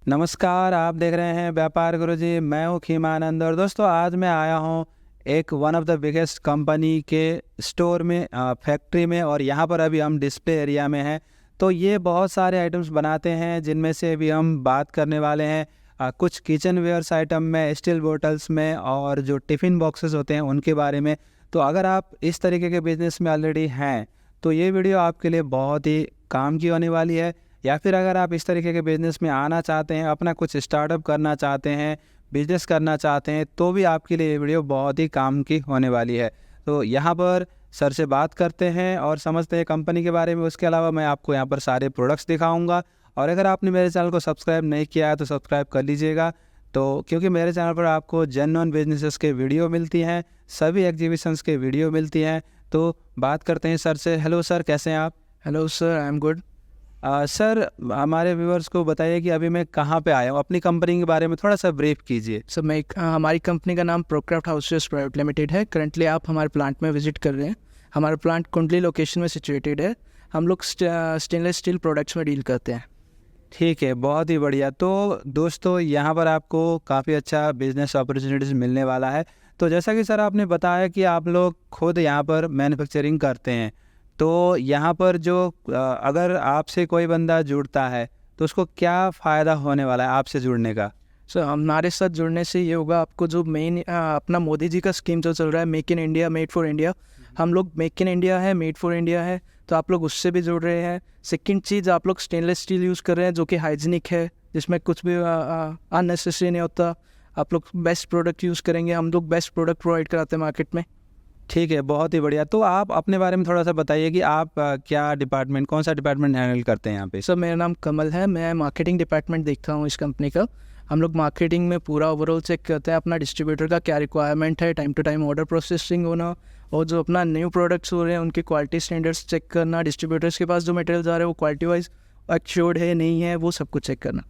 नमस्कार, आप देख रहे हैं व्यापार गुरुजी। मैं हूँ खीमानंद और दोस्तों आज मैं आया हूँ एक one of the biggest company के स्टोर में, फैक्ट्री में। और यहाँ पर अभी हम डिस्प्ले एरिया में हैं। तो ये बहुत सारे आइटम्स बनाते हैं जिनमें से अभी हम बात करने वाले हैं कुछ किचन वेयर्स आइटम में, स्टील बोटल्स में और जो टिफ़िन बॉक्सेस होते हैं उनके बारे में। तो अगर आप इस तरीके के बिज़नेस में ऑलरेडी हैं तो ये वीडियो आपके लिए बहुत ही काम की होने वाली है। या फिर अगर आप इस तरीके के बिज़नेस में आना चाहते हैं, अपना कुछ स्टार्टअप करना चाहते हैं, बिज़नेस करना चाहते हैं, तो भी आपके लिए ये वीडियो बहुत ही काम की होने वाली है। तो यहाँ पर सर से बात करते हैं और समझते हैं कंपनी के बारे में। उसके अलावा मैं आपको यहाँ पर सारे प्रोडक्ट्स दिखाऊंगा। और अगर आपने मेरे चैनल को सब्सक्राइब नहीं किया है तो सब्सक्राइब कर लीजिएगा। तो क्योंकि मेरे चैनल पर आपको जेन्युइन बिजनेसेस के वीडियो मिलती हैं, सभी एग्जीबिशंस के वीडियो मिलती हैं। तो बात करते हैं सर से। हेलो सर, कैसे हैं आप? Hello sir, I am good. Sir, हमारे व्यूअर्स को बताइए कि अभी मैं कहाँ पे आया हूँ, अपनी कंपनी के बारे में थोड़ा सा ब्रीफ कीजिए। सर हमारी कंपनी का नाम प्रोक्राफ्ट हाउसेस प्राइवेट लिमिटेड है। करंटली आप हमारे प्लांट में विजिट कर रहे हैं। हमारा प्लांट कुंडली लोकेशन में सिचुएटेड है। हम लोग स्टेनलेस स्टील प्रोडक्ट्स में डील करते हैं। ठीक है, बहुत ही बढ़िया। तो दोस्तों यहाँ पर आपको काफ़ी अच्छा बिजनेस अपॉर्चुनिटीज़ मिलने वाला है। तो जैसा कि सर आपने बताया कि आप लोग खुद यहाँ पर मैन्युफैक्चरिंग करते हैं, तो यहाँ पर जो अगर आपसे कोई बंदा जुड़ता है तो उसको क्या फ़ायदा होने वाला है आपसे जुड़ने का? सर हमारे साथ जुड़ने से ये होगा, आपको जो मेन अपना मोदी जी का स्कीम जो चल रहा है, make in India made for India, हम लोग मेक इन इंडिया है, मेड फॉर इंडिया है, तो आप लोग उससे भी जुड़ रहे हैं। सेकंड चीज़, आप लोग स्टेनलेस स्टील यूज़ कर रहे हैं जो कि हाइजीनिक है, जिसमें कुछ भी अननेसेसरी नहीं होता। आप लोग बेस्ट प्रोडक्ट यूज़ करेंगे। हम लोग बेस्ट प्रोडक्ट प्रोवाइड कराते हैं मार्केट में। ठीक है, बहुत ही बढ़िया। तो आप अपने बारे में थोड़ा सा बताइए कि आप क्या डिपार्टमेंट, कौन सा डिपार्टमेंट हैंडल करते हैं यहाँ पे? सर मेरा नाम कमल है, मैं मार्केटिंग डिपार्टमेंट देखता हूँ इस कंपनी का। हम लोग मार्केटिंग में पूरा ओवरऑल चेक करते हैं अपना डिस्ट्रीब्यूटर का क्या रिक्वायरमेंट है, time to time order processing होना, और जो अपना न्यू प्रोडक्ट्स हो रहे हैं उनकी क्वालिटी स्टैंडर्ड्स चेक करना, डिस्ट्रीब्यूटर्स के पास जो मटेरियल जा रहे हैं वो क्वालिटी वाइज एक्श्योर्ड है नहीं है, वो सब कुछ चेक करना।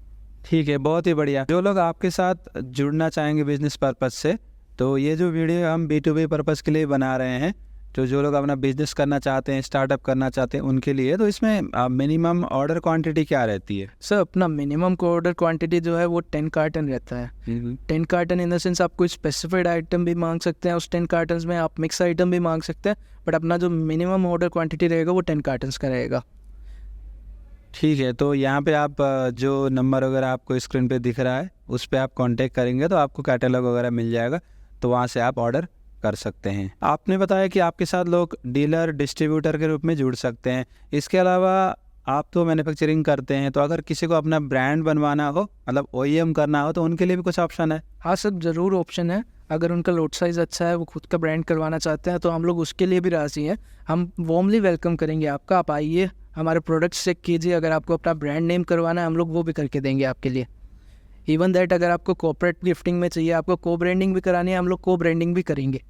ठीक है, बहुत ही बढ़िया। जो लोग आपके साथ जुड़ना चाहेंगे बिजनेस पर्पज़ से, तो ये जो वीडियो हम B2B पर्पज़ के लिए बना रहे हैं, तो जो लोग अपना बिजनेस करना चाहते हैं, स्टार्टअप करना चाहते हैं उनके लिए, तो इसमें मिनिमम ऑर्डर क्वांटिटी क्या रहती है? सर अपना मिनिमम ऑर्डर क्वांटिटी जो है वो 10 कार्टन रहता है। 10 कार्टन इन द सेंस आप कोई स्पेसिफाइड आइटम भी मांग सकते हैं, उस 10 कार्टन्स में आप मिक्स आइटम भी मांग सकते हैं, बट अपना जो मिनिमम ऑर्डर क्वांटिटी रहेगा वो 10 कार्टन्स का रहेगा। ठीक है, तो यहाँ पे आप जो नंबर वगैरह आपको स्क्रीन पे दिख रहा है उस पर आप कांटेक्ट करेंगे तो आपको कैटलॉग वगैरह मिल जाएगा, तो वहाँ से आप ऑर्डर कर सकते हैं। आपने बताया कि आपके साथ लोग डीलर, डिस्ट्रीब्यूटर के रूप में जुड़ सकते हैं। इसके अलावा आप तो मैन्युफैक्चरिंग करते हैं, तो अगर किसी को अपना ब्रांड बनवाना हो, मतलब OEM करना हो, तो उनके लिए भी कुछ ऑप्शन है? हाँ सर, ज़रूर ऑप्शन है। अगर उनका लोड साइज़ अच्छा है, वो खुद का ब्रांड करवाना चाहते हैं, तो हम लोग उसके लिए भी राज़ी हैं। हम वार्मली वेलकम करेंगे आपका। आप आइए, हमारे प्रोडक्ट्स चेक कीजिए। अगर आपको अपना ब्रांड नेम करवाना है, हम लोग वो भी करके देंगे आपके लिए। इवन दैट अगर आपको कॉर्पोरेट गिफ्टिंग में चाहिए, आपको को ब्रांडिंग भी करानी है, हम लोग को ब्रांडिंग भी करेंगे।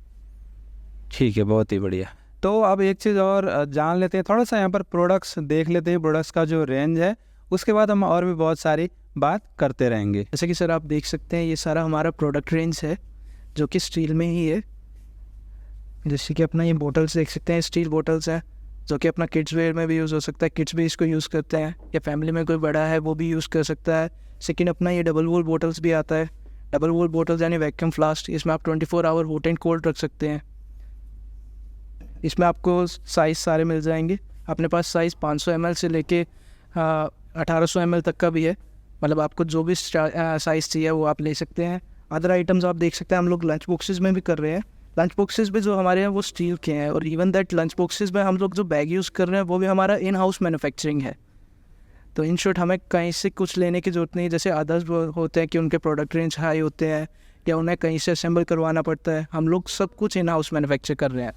ठीक है, बहुत ही बढ़िया। तो अब एक चीज़ और जान लेते हैं, थोड़ा सा यहाँ पर प्रोडक्ट्स देख लेते हैं, प्रोडक्ट्स का जो रेंज है, उसके बाद हम और भी बहुत सारी बात करते रहेंगे। जैसे कि सर आप देख सकते हैं, ये सारा हमारा प्रोडक्ट रेंज है जो कि स्टील में ही है। जैसे कि अपना ये बोटल्स देख सकते हैं, स्टील बोटल्स हैं जो कि अपना किड्स वेयर में भी यूज़ हो सकता है, किड्स भी इसको यूज़ करते हैं, या फैमिली में कोई बड़ा है वो भी यूज़ कर सकता है। सेकंड, अपना ये डबल वॉल बोटल्स भी आता है। डबल वॉल बोटल्स यानी वैक्यूम फ्लास्क, इसमें आप 24 आवर हॉट एंड कोल्ड रख सकते हैं। इसमें आपको साइज़ सारे मिल जाएंगे। अपने पास साइज़ 500 ml से लेके 1800 ml तक का भी है। मतलब आपको जो भी साइज़ चाहिए वो आप ले सकते हैं। अदर आइटम्स आप देख सकते हैं, हम लोग लंच बॉक्सेस में भी कर रहे हैं। लंच बॉक्सेस भी जो हमारे हैं वो स्टील के हैं, और इवन दैट लंच बॉक्सेस में हम लोग जो बैग यूज़ कर रहे हैं वो भी हमारा इन हाउस मैन्युफैक्चरिंग है। तो इन शॉर्ट हमें कहीं से कुछ लेने की ज़रूरत नहीं। जैसे अदर्स होते हैं कि उनके प्रोडक्ट रेंज हाई होते हैं या उन्हें कहीं से असेंबल करवाना पड़ता है, हम लोग सब कुछ इन हाउस मैन्युफैक्चर कर रहे हैं।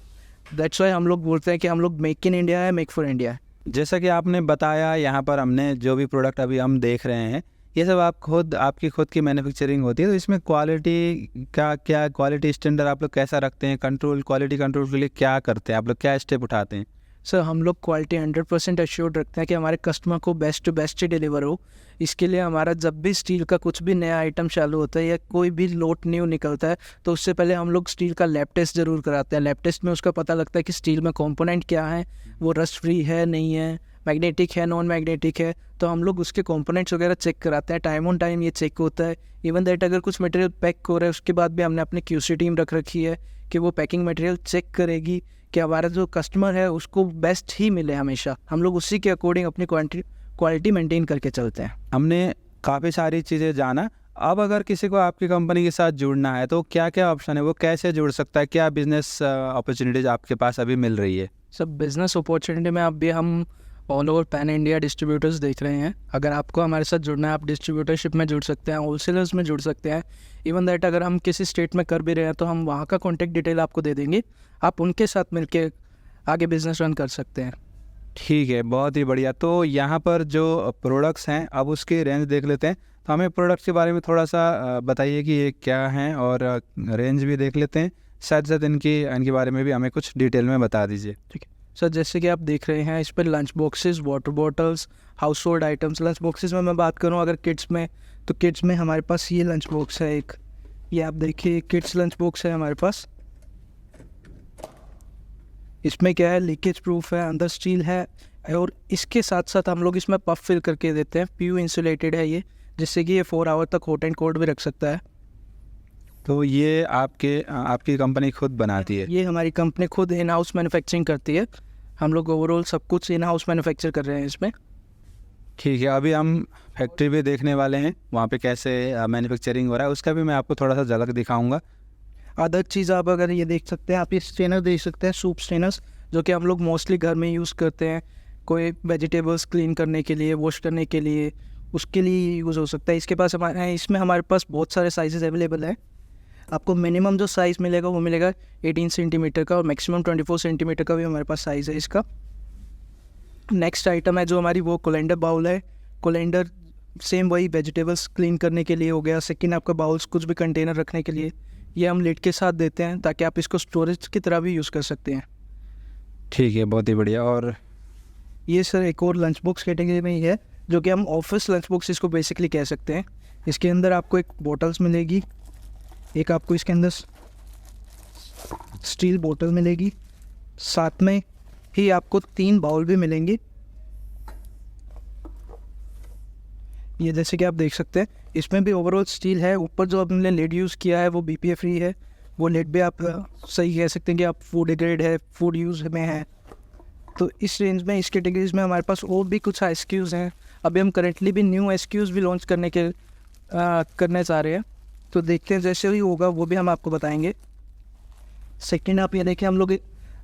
दैट्स वाई हम लोग बोलते हैं कि हम लोग मेक इन इंडिया है, मेक फॉर इंडिया है। जैसा कि आपने बताया, यहाँ पर हमने जो भी प्रोडक्ट अभी हम देख रहे हैं, ये सब आपकी खुद की मैन्युफैक्चरिंग होती है। तो इसमें क्वालिटी का क्या, क्वालिटी स्टैंडर्ड आप लोग कैसा रखते हैं? क्वालिटी कंट्रोल के लिए क्या करते हैं आप लोग, क्या स्टेप उठाते हैं? सर हम लोग क्वालिटी 100% एश्योर्ड रखते हैं कि हमारे कस्टमर को बेस्ट टू बेस्ट डिलीवर हो। इसके लिए हमारा जब भी स्टील का कुछ भी नया आइटम चालू होता है या कोई भी लोट न्यू निकलता है, तो उससे पहले हम लोग स्टील का लैब टेस्ट ज़रूर कराते हैं। लैब टेस्ट में उसका पता लगता है कि स्टील में कंपोनेंट क्या है, वो रस्ट फ्री है नहीं है, मैग्नेटिक है, नॉन मैग्नेटिक है, तो हम लोग उसके कंपोनेंट्स वगैरह चेक कराते हैं। टाइम ऑन टाइम ये चेक होता है। इवन दैट अगर कुछ मटेरियल पैक हो रहा है उसके बाद भी हमने अपनी QC टीम रख रखी है कि वो पैकिंग मटेरियल चेक करेगी कि हमारा जो कस्टमर है उसको बेस्ट ही मिले। हमेशा हम लोग उसी के अकॉर्डिंग अपनी क्वालिटी मेंटेन करके चलते हैं। हमने काफ़ी सारी चीज़ें जाना। अब अगर किसी को आपकी कंपनी के साथ जुड़ना है तो क्या क्या ऑप्शन है, वो कैसे जुड़ सकता है? क्या बिजनेस अपॉर्चुनिटीज़ आपके पास अभी मिल रही है? सब बिजनेस अपॉर्चुनिटी में अभी हम all over pan India distributors देख रहे हैं। अगर आपको हमारे साथ जुड़ना है, आप डिस्ट्रीब्यूटरशिप में जुड़ सकते हैं, होलसेलर्स में जुड़ सकते हैं। इवन दैट अगर हम किसी स्टेट में कर भी रहे हैं तो हम वहाँ का कॉन्टैक्ट डिटेल आपको दे देंगे, आप उनके साथ मिलके आगे बिजनेस रन कर सकते हैं। ठीक है, बहुत ही बढ़िया। तो यहाँ पर जो प्रोडक्ट्स हैं अब उसकी रेंज देख लेते हैं। तो हमें प्रोडक्ट्स के बारे में थोड़ा सा बताइए कि ये क्या हैं, और रेंज भी देख लेते हैं। साथ साथ इनके बारे में भी हमें कुछ डिटेल में बता दीजिए। ठीक है सर, जैसे कि आप देख रहे हैं इस पर lunch boxes, water bottles, house hold items. Lunch boxes में मैं बात करूं अगर किड्स में, तो किड्स में हमारे पास ये लंच बॉक्स है एक, ये आप देखिए किड्स लंच बॉक्स है हमारे पास। इसमें क्या है, लीकेज प्रूफ है, अंदर स्टील है, और इसके साथ साथ हम लोग इसमें पफ फिल करके देते हैं। PU इंसुलेटेड है ये, जिससे कि ये 4 आवर तक हॉट एंड कोल्ड भी रख सकता है। तो ये आपकी कंपनी खुद बनाती है? ये हमारी कंपनी खुद इन हाउस मैन्युफैक्चरिंग करती है। हम लोग ओवरऑल सब कुछ इन हाउस मैन्युफैक्चर कर रहे हैं इसमें। ठीक है, अभी हम फैक्ट्री भी देखने वाले हैं, वहाँ पे कैसे मैन्युफैक्चरिंग हो रहा है उसका भी मैं आपको थोड़ा सा झलक दिखाऊंगा। अदर चीज़ आप अगर ये देख सकते हैं, आप ये स्ट्रेनर देख सकते हैं, सूप स्ट्रेनर्स, जो कि हम लोग मोस्टली घर में यूज़ करते हैं। कोई वेजिटेबल्स क्लीन करने के लिए, वॉश करने के लिए, उसके लिए यूज़ हो सकता है। इसमें हमारे पास बहुत सारे साइजेस अवेलेबल हैं। आपको मिनिमम जो साइज़ मिलेगा वो मिलेगा 18 सेंटीमीटर का, और मैक्सिमम 24 सेंटीमीटर का भी हमारे पास साइज़ है इसका। नेक्स्ट आइटम है जो हमारी, वो कोलेंडर बाउल है। कोलेंडर सेम वही वेजिटेबल्स क्लीन करने के लिए हो गया। सेकंड आपका बाउल्स, कुछ भी कंटेनर रखने के लिए, ये हम लिड के साथ देते हैं ताकि आप इसको स्टोरेज की तरह भी यूज़ कर सकते हैं। ठीक है, बहुत ही बढ़िया। और ये सर एक और लंच बॉक्स कैटेगरी में ही है, जो कि हम ऑफिस लंच बॉक्स इसको बेसिकली कह सकते हैं। इसके अंदर आपको एक बॉटल्स मिलेगी, एक आपको इसके अंदर स्टील बोतल मिलेगी, साथ में ही आपको 3 बाउल भी मिलेंगे। ये जैसे कि आप देख सकते हैं इसमें भी ओवरऑल स्टील है। ऊपर जो हमने लेड यूज़ किया है वो BPA फ्री है। वो लेड भी आप सही कह सकते हैं कि आप फूड ग्रेड है, फूड यूज़ में है। तो इस रेंज में, इस कैटेगरीज में हमारे पास और भी कुछ SKUs हैं। अभी हम करेंटली भी न्यू SKUs भी लॉन्च करने चाह रहे हैं, तो देखते हैं जैसे ही होगा वो भी हम आपको बताएंगे। सेकंड आप ये देखें, हम लोग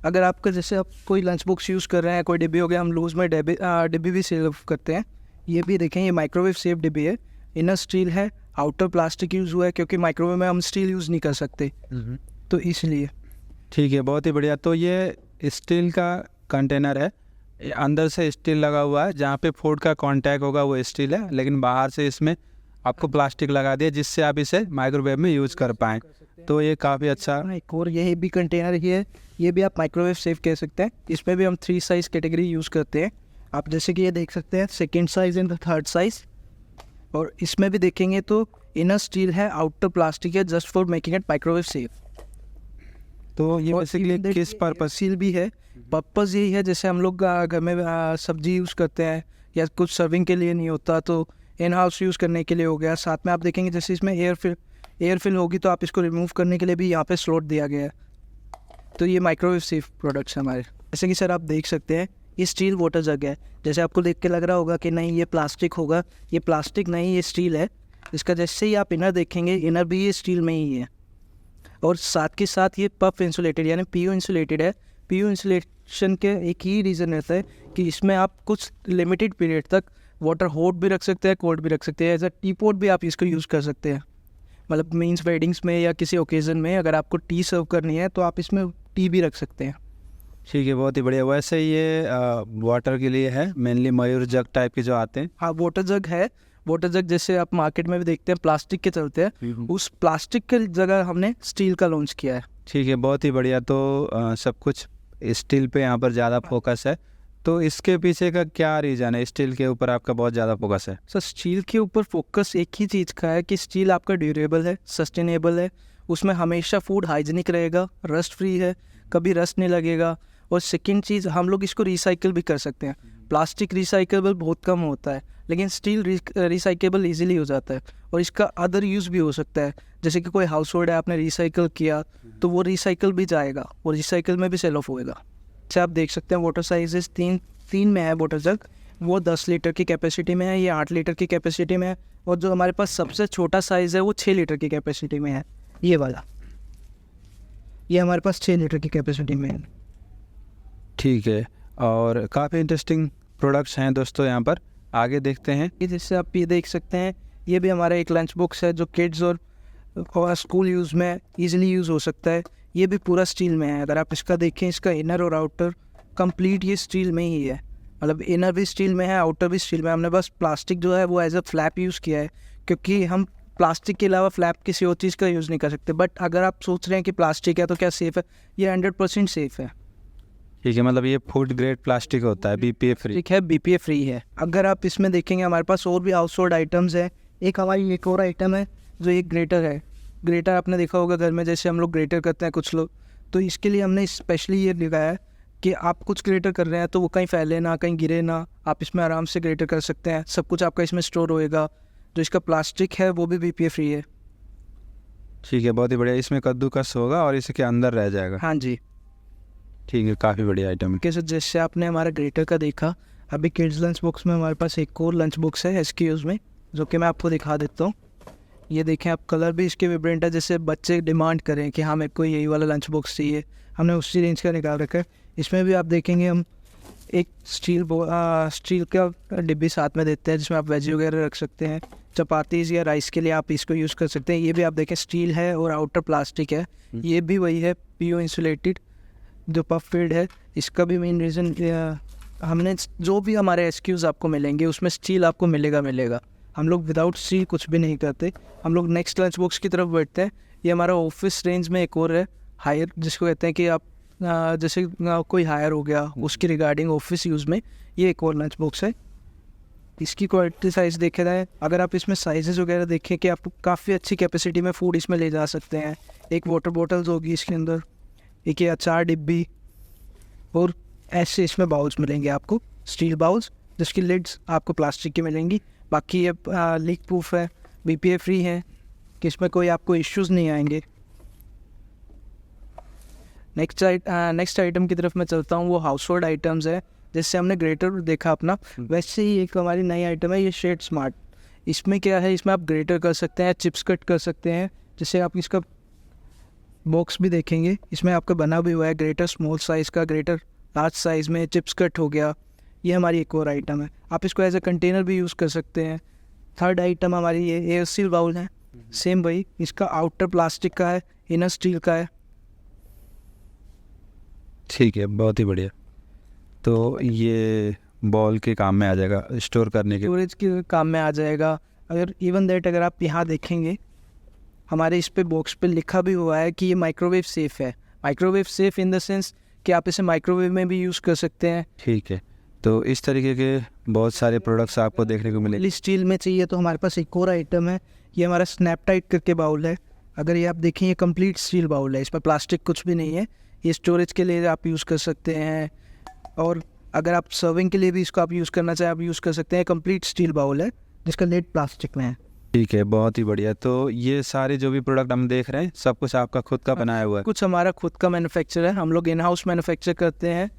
अगर आपका जैसे आप कोई लंच बॉक्स यूज़ कर रहे हैं, कोई डिब्बी हो गया, हम लूज़ में डिब्बी भी सेल करते हैं। ये भी देखें, ये माइक्रोवेव सेफ डिब्बी है। इनर स्टील है, आउटर प्लास्टिक यूज़ हुआ है, क्योंकि माइक्रोवेव में हम स्टील यूज़ नहीं कर सकते, तो इसलिए। ठीक है, बहुत ही बढ़िया। तो ये स्टील का कंटेनर है, ये अंदर से स्टील लगा हुआ है, जहाँ पे फूड का कांटेक्ट होगा वो स्टील है, लेकिन बाहर से इसमें आपको प्लास्टिक लगा दिया जिससे आप इसे माइक्रोवेव में यूज़ कर पाएँ। तो ये काफ़ी अच्छा। एक और ये भी कंटेनर ही है, ये भी आप माइक्रोवेव सेफ कह सकते हैं। इसमें भी हम 3 साइज़ कैटेगरी यूज़ करते हैं। आप जैसे कि ये देख सकते हैं, second size and third size. और इसमें भी देखेंगे तो इनर स्टील है, आउटर प्लास्टिक है, just for making it microwave safe. तो ये बेसिकली किस पर्पस? सील भी है, पर्पज़ यही है, जैसे हम लोग घर में सब्जी यूज़ करते हैं या कुछ सर्विंग के लिए नहीं होता, तो इन हाउस यूज़ करने के लिए हो गया। साथ में आप देखेंगे जैसे इसमें एयर फिल होगी, तो आप इसको रिमूव करने के लिए भी यहाँ पे स्लॉट दिया गया है। तो ये माइक्रोवेव सेफ प्रोडक्ट्स हैं हमारे। जैसे कि सर आप देख सकते हैं, ये स्टील वाटर जग है। जैसे आपको देख के लग रहा होगा कि नहीं ये प्लास्टिक होगा, ये प्लास्टिक नहीं, ये स्टील है। इसका जैसे ही आप इनर देखेंगे, इनर भी ये स्टील में ही है, और साथ के साथ ये पफ इंसुलेटेड यानी PU इंसुलेटेड है। PU इंसुलेशन के एक ही रीज़न रहता है कि इसमें आप कुछ लिमिटेड पीरियड तक वाटर हॉट भी रख सकते हैं, कोल्ड भी रख सकते हैं। एज अ टी पॉट भी आप इसको यूज़ कर सकते हैं। मतलब मीन्स वेडिंग्स में या किसी ओकेज़न में अगर आपको टी सर्व करनी है तो आप इसमें टी भी रख सकते हैं। ठीक है, बहुत ही बढ़िया। वैसे ये वाटर के लिए है, मेनली मयूर जग टाइप के जो आते हैं। हाँ, वाटर जग है। वाटर जग जैसे आप मार्केट में भी देखते हैं प्लास्टिक के चलते हैं, उस प्लास्टिक के जगह हमने स्टील का लॉन्च किया है। ठीक है, बहुत ही बढ़िया। तो सब कुछ स्टील पे यहाँ पर ज़्यादा फोकस है। तो इसके पीछे का क्या रीज़न है, स्टील के ऊपर आपका बहुत ज़्यादा फोकस है? सर स्टील के ऊपर फोकस एक ही चीज़ का है कि स्टील आपका ड्यूरेबल है, सस्टेनेबल है, उसमें हमेशा फूड हाइजीनिक रहेगा, रस्ट फ्री है, कभी रस्ट नहीं लगेगा। और सेकंड चीज़, हम लोग इसको रिसाइकिल भी कर सकते हैं। प्लास्टिक रिसाइकेबल बहुत कम होता है, लेकिन स्टील रिसाइकेबल इजीली हो जाता है और इसका अदर यूज़ भी हो सकता है। जैसे कि कोई हाउस होल्ड है, आपने रिसाइकल किया तो वो रिसाइकल भी जाएगा और रिसाइकल में भी सेल ऑफ होएगा। अच्छा, आप देख सकते हैं वाटर साइजेस तीन में है वाटर जग। वो 10 लीटर की कैपेसिटी में है, ये 8 लीटर की कैपेसिटी में है, और जो हमारे पास सबसे छोटा साइज़ है वो 6 लीटर की कैपेसिटी में है। ये वाला, ये हमारे पास 6 लीटर की कैपेसिटी में है। ठीक है, और काफ़ी इंटरेस्टिंग प्रोडक्ट्स हैं दोस्तों यहाँ पर, आगे देखते हैं। ये जैसे आप ये देख सकते हैं, ये भी हमारा एक लंच बॉक्स है जो किड्स और स्कूल यूज़ में इजीली यूज़ हो सकता है। ये भी पूरा स्टील में है। अगर आप इसका देखें, इसका इनर और आउटर कंप्लीट ये स्टील में ही है, मतलब इनर भी स्टील में है, आउटर भी स्टील में है। हमने बस प्लास्टिक जो है वो एज अ फ्लैप यूज़ किया है, क्योंकि हम प्लास्टिक के अलावा फ्लैप किसी और चीज़ का यूज़ नहीं कर सकते। बट अगर आप सोच रहे हैं कि प्लास्टिक है तो क्या सेफ़ है, ये 100% सेफ़ है। ठीक है, मतलब ये फूड ग्रेड प्लास्टिक होता है, BPA फ्री। ठीक है, BPA फ्री है। अगर आप इसमें देखेंगे, हमारे पास और भी हाउस होल्ड आइटम्स है। एक हमारी एक और आइटम है जो एक ग्रेटर है। ग्रेटर आपने देखा होगा घर में, जैसे हम लोग ग्रेटर करते हैं कुछ लोग, तो इसके लिए हमने स्पेशली ये लगाया है कि आप कुछ ग्रेटर कर रहे हैं तो वो कहीं फैले ना, कहीं गिरे ना, आप इसमें आराम से ग्रेटर कर सकते हैं। सब कुछ आपका इसमें स्टोर होएगा। जो इसका प्लास्टिक है वो भी BPA फ्री है। ठीक है, बहुत ही बढ़िया। इसमें कद्दूकस होगा और इसके अंदर रह जाएगा। हाँ जी। ठीक है, काफ़ी बढ़िया आइटम है। कैसे, जैसे आपने हमारा ग्रेटर का देखा, अभी किड्स लंच बॉक्स में हमारे पास एक और लंच बॉक्स है SKUs में, जो कि मैं आपको दिखा देता हूँ। ये देखें आप, कलर भी इसके विब्रेंट है। जैसे बच्चे डिमांड करें कि हाँ मेरे को यही वाला लंच बॉक्स चाहिए, हमने उसी रेंज का निकाल रखा है। इसमें भी आप देखेंगे हम एक स्टील का डिब्बी साथ में देते हैं, जिसमें आप वेज वगैरह रख सकते हैं। चपातीज़ या राइस के लिए आप इसको यूज़ कर सकते हैं। ये भी आप देखें स्टील है और आउटर प्लास्टिक है। ये भी वही है, PO इंसुलेटेड जो पफ फील्ड है। इसका भी मेन रीज़न, हमने जो भी हमारे SKUs आपको मिलेंगे उसमें स्टील आपको मिलेगा। हम लोग विदाउट स्टील कुछ भी नहीं करते। हम लोग नेक्स्ट लंच बॉक्स की तरफ बढ़ते हैं। ये हमारा ऑफिस रेंज में एक और है, हायर, जिसको कहते हैं कि आप जैसे कोई हायर हो गया उसकी रिगार्डिंग ऑफिस यूज़ में, ये एक और लंच बॉक्स है। इसकी क्वालिटी साइज़ देखे जाए, अगर आप इसमें साइजेस वगैरह देखें कि आप काफ़ी अच्छी कैपेसिटी में फूड इसमें ले जा सकते हैं। एक वाटर बॉटल्स होगी इसके अंदर, एक ये अचार डिब्बी, और ऐसे इसमें बाउल्स मिलेंगे आपको, स्टील बाउल्स, जिसकी लिड्स आपको प्लास्टिक की मिलेंगी। बाकी ये लीक प्रूफ है, BPA फ्री है, कि इसमें कोई आपको इश्यूज़ नहीं आएंगे। नेक्स्ट आइटम की तरफ मैं चलता हूँ, वो हाउस होल्ड आइटम्स है। जैसे हमने ग्रेटर देखा अपना, वैसे ही एक हमारी नई आइटम है ये शेड स्मार्ट। इसमें क्या है, इसमें आप ग्रेटर कर सकते हैं, चिप्स कट कर सकते हैं। जैसे आप इसका बॉक्स भी देखेंगे, इसमें आपका बना भी हुआ है ग्रेटर स्मॉल साइज़ का, ग्रेटर लार्ज साइज़ में, चिप्स कट हो गया। ये हमारी एक और आइटम है। आप इसको एज ए कंटेनर भी यूज़ कर सकते हैं। थर्ड आइटम हमारी ये एयर सील बाउल है। सेम वही, इसका आउटर प्लास्टिक का है, इनर स्टील का है। ठीक है, बहुत ही बढ़िया। तो ये बॉल के काम में आ जाएगा, स्टोर करने के। स्टोरेज के काम में आ जाएगा। अगर इवन दैट अगर आप यहाँ देखेंगे, हमारे इस पे बॉक्स पे लिखा भी हुआ है कि ये माइक्रोवेव सेफ़ है। Microwave safe in the sense कि आप इसे माइक्रोवेव में भी यूज़ कर सकते हैं। ठीक है, तो इस तरीके के बहुत सारे प्रोडक्ट्स आपको देखने को मिलेंगे। स्टील में चाहिए तो हमारे पास एक और आइटम है, ये हमारा स्नैप टाइट करके बाउल है। अगर ये आप देखें, ये कंप्लीट स्टील बाउल है, इसमें प्लास्टिक कुछ भी नहीं है। ये स्टोरेज के लिए आप यूज़ कर सकते हैं, और अगर आप सर्विंग के लिए भी इसको आप यूज़ करना चाहें, आप यूज़ कर सकते हैं। कंप्लीट स्टील बाउल है जिसका लेड प्लास्टिक में है। ठीक है, बहुत ही बढ़िया। तो ये सारे जो भी प्रोडक्ट हम देख रहे हैं, सब कुछ आपका खुद का बनाया हुआ है? कुछ हमारा खुद का मैन्युफैक्चर है, हम लोग इन हाउस मैन्युफैक्चर करते हैं,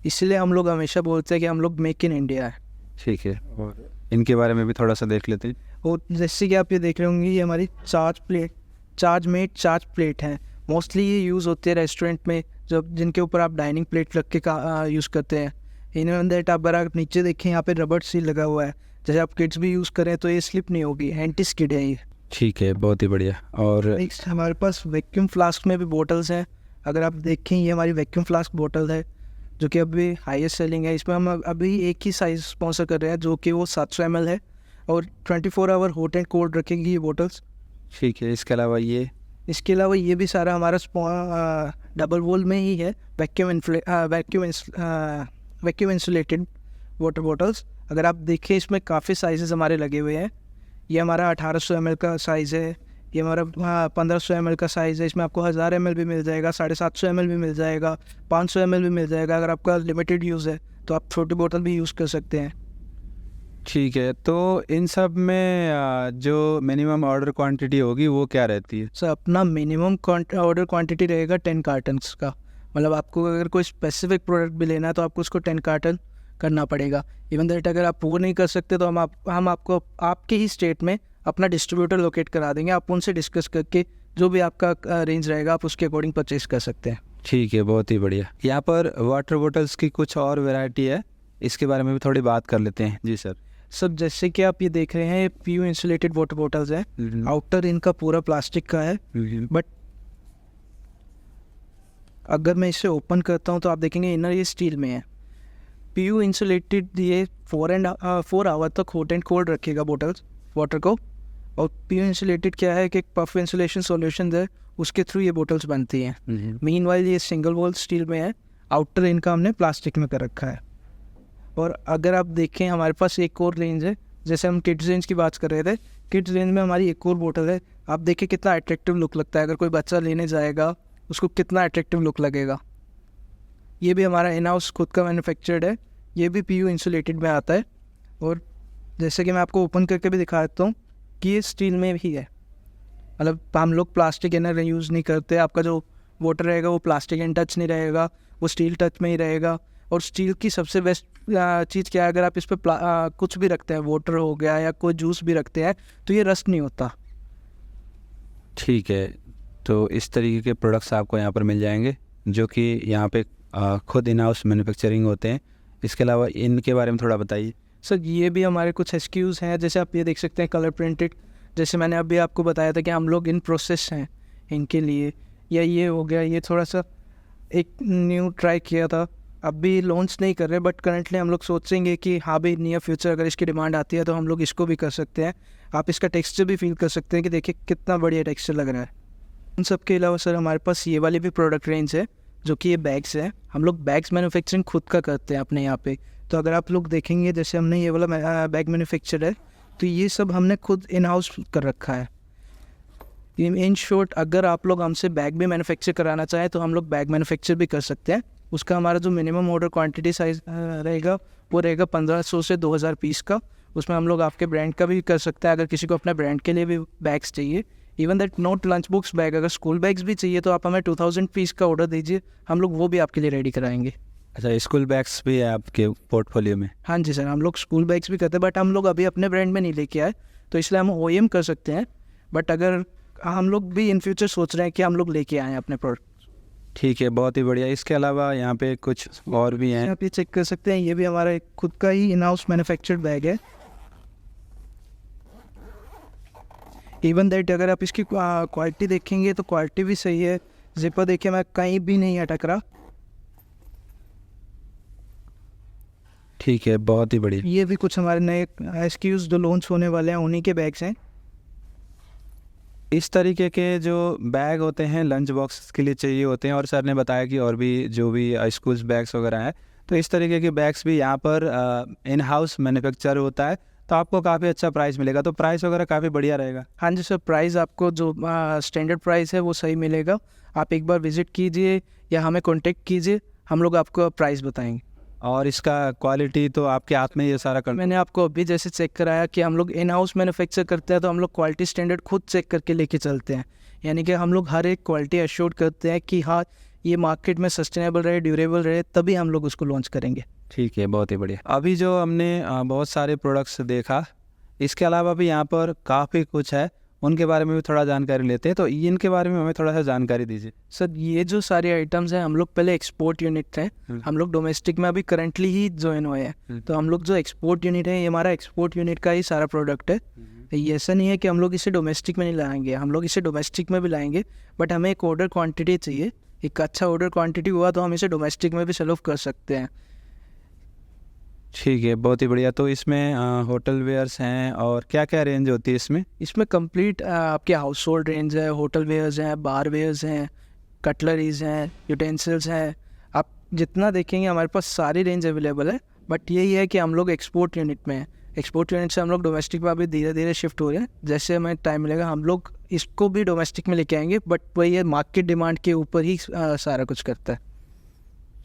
इसलिए हम लोग हमेशा बोलते हैं कि हम लोग मेक इन इंडिया है। ठीक है, और इनके बारे में भी थोड़ा सा देख लेते हैं। और जैसे कि आप ये देख रहे होंगे, ये हमारी चार्ज प्लेट है। मोस्टली ये यूज़ होती है रेस्टोरेंट में, जब जिनके ऊपर आप डाइनिंग प्लेट रख के यूज़ करते हैं। इन दैट आप अगर नीचे देखें, यहाँ पे रबड़ सील लगा हुआ है, जैसे आप किड्स भी यूज़ करें तो ये स्लिप नहीं होगी, एंटी स्किड है ये। ठीक है, बहुत ही बढ़िया। और नेक्स्ट हमारे पास वैक्यूम फ्लास्क में भी बॉटल्स हैं। अगर आप देखें, ये हमारी वैक्यूम फ्लास्क बॉटल है, जो कि अभी हाईएस्ट सेलिंग है। इसमें हम अभी एक ही साइज़ स्पॉन्सर कर रहे हैं, जो कि वो 700 ml है, और 24 आवर हॉट एंड कोल्ड रखेंगी ये बॉटल्स। ठीक है, इसके अलावा ये भी सारा हमारा डबल वॉल में ही है, वैक्यूम इंसुलेटेड वाटर बॉटल्स। अगर आप देखें, इसमें काफ़ी साइजेस हमारे लगे हुए हैं। ये हमारा 1800 ml का साइज़ है, ये हमारा 1500 ml का साइज़ है। इसमें आपको 1000 ml भी मिल जाएगा, 750 ml भी मिल जाएगा, 500 ml भी मिल जाएगा। अगर आपका लिमिटेड यूज़ है तो आप छोटी बोतल भी यूज़ कर सकते हैं। ठीक है, तो इन सब में जो मिनिमम ऑर्डर क्वांटिटी होगी वो क्या रहती है? सर अपना मिनिमम ऑर्डर क्वांटिटी रहेगा 10 कार्टन्स का। मतलब आपको अगर कोई स्पेसिफिक प्रोडक्ट भी लेना है तो आपको उसको 10 कार्टन करना पड़ेगा। इवन दैट अगर आप वो नहीं कर सकते तो हम आपको आपके ही स्टेट में अपना डिस्ट्रीब्यूटर लोकेट करा देंगे। आप उनसे डिस्कस करके जो भी आपका रेंज रहेगा आप उसके अकॉर्डिंग परचेज कर सकते हैं। ठीक है, बहुत ही बढ़िया। यहाँ पर वाटर बोतल्स की कुछ और वैरायटी है, इसके बारे में भी थोड़ी बात कर लेते हैं। जी सर। सब जैसे कि आप ये देख रहे हैं PU इंसुलेटेड वाटर बोटल्स है। आउटर इनका पूरा प्लास्टिक का है, बट अगर मैं इसे ओपन करता हूँ तो आप देखेंगे इनर ये स्टील में है। PU इंसुलेटेड ये 4 आवर तक हॉट एंड कोल्ड रखेगा बोटल्स वाटर को। और PU इंसुलेटेड क्या है कि एक पफ इंसुलेशन सॉल्यूशन है, उसके थ्रू ये बोटल्स बनती हैं। मीनवाइल ये सिंगल वॉल स्टील में है, आउटर इनका हमने प्लास्टिक में कर रखा है। और अगर आप देखें हमारे पास एक और रेंज है, जैसे हम किड्स रेंज की बात कर रहे थे, किड्स रेंज में हमारी एक और बोतल है। आप देखिए कितना अट्रैक्टिव लुक लगता है, अगर कोई बच्चा लेने जाएगा उसको कितना अट्रैक्टिव लुक लगेगा। ये भी हमारा इन हाउस खुद का मैन्युफैक्चर्ड है, ये भी PU इंसुलेटेड में आता है। और जैसे कि मैं आपको ओपन करके भी दिखा देता हूँ कि ये स्टील में भी है। मतलब हम लोग प्लास्टिक इनर यूज़ नहीं करते। आपका जो वाटर रहेगा वो प्लास्टिक इन टच नहीं रहेगा, वो स्टील टच में ही रहेगा। और स्टील की सबसे बेस्ट चीज़ क्या है, अगर आप इस पर कुछ भी रखते हैं, वाटर हो गया या कोई जूस भी रखते हैं, तो ये रस्ट नहीं होता। ठीक है, तो इस तरीके के प्रोडक्ट्स आपको यहाँ पर मिल जाएंगे जो कि यहाँ पे खुद इन हाउस मैन्युफैक्चरिंग होते हैं। इसके अलावा इनके बारे में थोड़ा बताइए। सर ये भी हमारे कुछ SKUs हैं, जैसे आप ये देख सकते हैं कलर प्रिंटेड। जैसे मैंने अभी आपको बताया था कि हम लोग इन प्रोसेस हैं इनके लिए। या ये हो गया, ये थोड़ा सा एक न्यू ट्राई किया था, अभी लॉन्च नहीं कर रहे, बट करंटली हम लोग सोचेंगे कि हाँ भाई नियर फ्यूचर अगर इसकी डिमांड आती है तो हम लोग इसको भी कर सकते हैं। आप इसका टेक्सचर भी फील कर सकते हैं कि देखिए कितना बढ़िया टेक्सचर लग रहा है। उन सब के अलावा सर हमारे पास ये वाली भी प्रोडक्ट रेंज है, जो कि ये बैग्स है। हम लोग बैग्स मैन्युफैक्चरिंग खुद का करते हैं अपने यहाँ पे। तो अगर आप लोग देखेंगे, जैसे हमने ये वाला बैग मैन्युफैक्चर है, तो ये सब हमने खुद इन हाउस कर रखा है। इन शॉर्ट अगर आप लोग हमसे बैग भी मैन्युफैक्चर कराना चाहें तो हम लोग बैग मैन्युफैक्चर भी कर सकते हैं। उसका हमारा जो मिनिमम ऑर्डर क्वांटिटी साइज रहेगा वो रहेगा 1500 से 2000 पीस का। उसमें हम लोग आपके ब्रांड का भी कर सकते हैं, अगर किसी को अपने ब्रांड के लिए भी बैग्स चाहिए। Even that not lunch books bag, अगर स्कूल बैग्स भी चाहिए तो आप हमें 2000 पीस का ऑर्डर दीजिए, हम लोग वो भी आपके लिए रेडी कराएंगे। अच्छा, स्कूल बैग्स भी है आपके पोर्टफोलियो में? हाँ जी सर, हम लोग स्कूल बैग्स भी करते हैं, बट हम लोग अभी अपने ब्रांड में नहीं लेके आए, तो इसलिए हम OEM कर सकते हैं। बट अगर हम लोग भी इन फ्यूचर सोच रहे हैं कि हम लोग लेके आएँ अपने प्रोडक्ट। ठीक है, बहुत ही बढ़िया। इसके अलावा यहाँ पे कुछ और भी हैं, आप ये चेक कर सकते हैं, ये भी हमारा एक खुद का ही इन हाउस मैन्युफैक्चर्ड बैग है। इवन दैट अगर आप इसकी क्वालिटी देखेंगे तो क्वालिटी भी सही है। जिपर देखिए मैं कहीं भी नहीं अटक रहा। ठीक है, बहुत ही बढ़िया। ये भी कुछ हमारे नए SKUs जो लॉन्च होने वाले हैं उन्हीं के बैग्स हैं। इस तरीके के जो बैग होते हैं लंच बॉक्स के लिए चाहिए होते हैं, और सर ने बताया कि और भी जो भी स्कूल्स बैग्स वगैरह हैं, तो इस तरीके के बैग्स भी यहाँ पर इन हाउस मैन्युफैक्चर होता है, तो आपको काफ़ी अच्छा प्राइस मिलेगा। तो प्राइस वगैरह काफ़ी बढ़िया रहेगा। हाँ जी सर, प्राइस आपको जो स्टैंडर्ड प्राइस है वो सही मिलेगा। आप एक बार विजिट कीजिए या हमें कॉन्टेक्ट कीजिए, हम लोग आपको प्राइस बताएंगे। और इसका क्वालिटी तो आपके हाथ में ये सारा कर। मैंने आपको अभी जैसे चेक कराया कि हम लोग इन हाउस मैन्युफैक्चर करते हैं, तो हम लोग क्वालिटी स्टैंडर्ड खुद चेक करके लेके चलते हैं। यानी कि हम लोग हर एक क्वालिटी एश्योर करते हैं कि हाँ ये मार्केट में सस्टेनेबल रहे, ड्यूरेबल रहे, तभी हम लोग उसको लॉन्च करेंगे। ठीक है, बहुत ही बढ़िया। अभी जो हमने बहुत सारे प्रोडक्ट्स देखा, इसके अलावा भी यहाँ पर काफ़ी कुछ है, उनके बारे में भी थोड़ा जानकारी लेते हैं। तो इनके बारे में हमें थोड़ा सा जानकारी दीजिए। सर ये जो सारे आइटम्स हैं, हम लोग पहले एक्सपोर्ट यूनिट थे, हम लोग डोमेस्टिक में अभी करंटली ही ज्वाइन हुए हैं। तो हम लोग जो एक्सपोर्ट यूनिट है, ये हमारा एक्सपोर्ट यूनिट का ही सारा प्रोडक्ट है। ये ऐसा नहीं है कि हम लोग इसे डोमेस्टिक में नहीं लाएंगे, हम लोग इसे डोमेस्टिक में भी लाएंगे, बट हमें एक ऑर्डर क्वान्टिटी चाहिए। एक अच्छा ऑर्डर क्वान्टिटी हुआ तो हम इसे डोमेस्टिक में भी सेल ऑफ कर सकते हैं। ठीक है, बहुत ही बढ़िया। तो इसमें होटल वेयर्स हैं, और क्या क्या रेंज होती है इसमें? इसमें कंप्लीट आपके हाउस होल्ड रेंज है, होटल वेयर्स हैं, बार वेयर्स हैं, कटलरीज हैं, यूटेंसिल्स हैं। आप जितना देखेंगे हमारे पास सारी रेंज अवेलेबल है। बट यही है कि हम लोग एक्सपोर्ट यूनिट में हैं, एक्सपोर्ट यूनिट से हम लोग डोमेस्टिक में अभी धीरे धीरे शिफ्ट हो रहे हैं। जैसे हमें टाइम मिलेगा हम लोग इसको भी डोमेस्टिक में लेके आएंगे, बट वही है मार्केट डिमांड के ऊपर ही सारा कुछ करता है।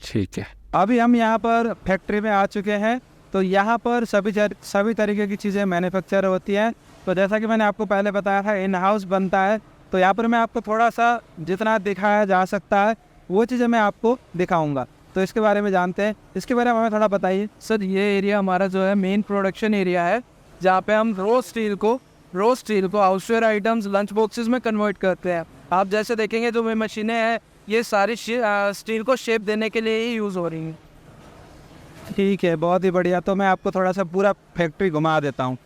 ठीक है, अभी हम यहाँ पर फैक्ट्री में आ चुके हैं। तो यहाँ पर सभी तरीके की चीज़ें मैन्युफैक्चर होती हैं। तो जैसा कि मैंने आपको पहले बताया था, इन हाउस बनता है। तो यहाँ पर मैं आपको थोड़ा सा जितना दिखाया जा सकता है वो चीज़ें मैं आपको दिखाऊंगा। तो इसके बारे में जानते हैं, इसके बारे में हमें थोड़ा बताइए। सर ये एरिया हमारा जो है मेन प्रोडक्शन एरिया है, जहाँ पे हम रो स्टील को हाउसवेयर आइटम्स, लंच बॉक्सेस में कन्वर्ट करते हैं। आप जैसे देखेंगे जो मशीनें हैं ये सारी स्टील को शेप देने के लिए ही यूज़ हो रही हैं। ठीक है, बहुत ही बढ़िया। तो मैं आपको थोड़ा सा पूरा फैक्ट्री घुमा देता हूँ।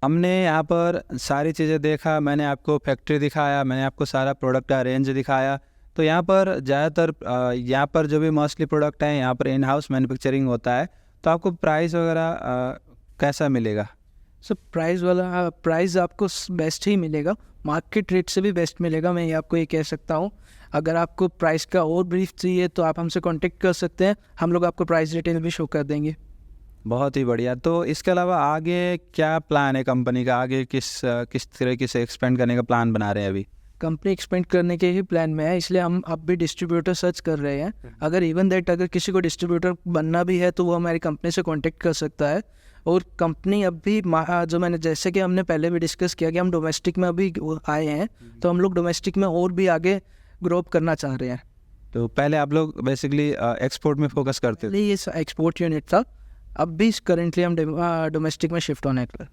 हमने यहाँ पर सारी चीज़ें देखा, मैंने आपको फैक्ट्री दिखाया, मैंने आपको सारा प्रोडक्ट का रेंज दिखाया। तो यहाँ पर ज़्यादातर यहाँ पर जो भी मोस्टली प्रोडक्ट हैं यहाँ पर इन हाउस मैन्युफैक्चरिंग होता है। तो आपको प्राइस वगैरह कैसा मिलेगा? सो प्राइस आपको बेस्ट ही मिलेगा, मार्केट रेट से भी बेस्ट मिलेगा, मैं ये आपको ये कह सकता हूँ। अगर आपको प्राइस का और ब्रीफ चाहिए तो आप हमसे कांटेक्ट कर सकते हैं, हम लोग आपको प्राइस डिटेल भी शो कर देंगे। बहुत ही बढ़िया। तो इसके अलावा आगे क्या प्लान है कंपनी का? आगे किस तरीके से एक्सपेंड करने का प्लान बना रहे हैं अभी? कंपनी एक्सपेंड करने के ही प्लान में है, इसलिए हम अब भी डिस्ट्रीब्यूटर सर्च कर रहे हैं। अगर किसी को डिस्ट्रीब्यूटर बनना भी है तो वो हमारी कंपनी से कांटेक्ट कर सकता है। और कंपनी अभी जो मैंने जैसे कि हमने पहले भी डिस्कस किया कि हम डोमेस्टिक में अभी आए हैं, तो हम लोग डोमेस्टिक में और भी आगे ग्रो अप करना चाह रहे हैं। तो पहले आप लोग बेसिकली एक्सपोर्ट में फोकस करते थे? ये एक्सपोर्ट यूनिट था, अब भी करेंटली हम डोमेस्टिक में शिफ्ट होने पर।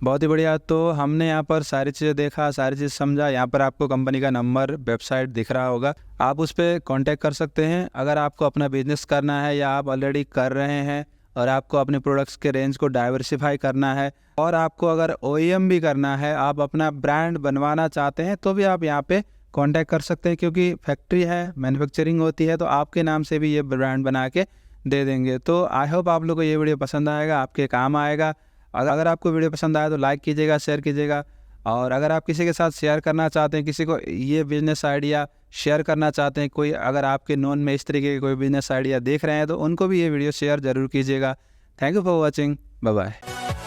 बहुत ही बढ़िया। तो हमने यहाँ पर सारी चीज़ें देखा, सारी चीज़ समझा। यहाँ पर आपको कंपनी का नंबर, वेबसाइट दिख रहा होगा, आप उस पर कांटेक्ट कर सकते हैं। अगर आपको अपना बिजनेस करना है या आप ऑलरेडी कर रहे हैं और आपको अपने प्रोडक्ट्स के रेंज को डाइवर्सिफाई करना है और आपको अगर OEM भी करना है, आप अपना ब्रांड बनवाना चाहते हैं, तो भी आप यहाँ पे कांटेक्ट कर सकते हैं, क्योंकि फैक्ट्री है, मैन्युफैक्चरिंग होती है, तो आपके नाम से भी ये ब्रांड बना के दे देंगे। तो आई होप आप लोगों को ये वीडियो पसंद आएगा, आपके काम आएगा। अगर आपको वीडियो पसंद आया तो लाइक कीजिएगा, शेयर कीजिएगा। और अगर आप किसी के साथ शेयर करना चाहते हैं, किसी को ये बिज़नेस आइडिया शेयर करना चाहते हैं, कोई अगर आपके नोन में इस तरीके के कोई बिज़नेस आइडिया देख रहे हैं, तो उनको भी ये वीडियो शेयर ज़रूर कीजिएगा। Thank you for watching, bye bye.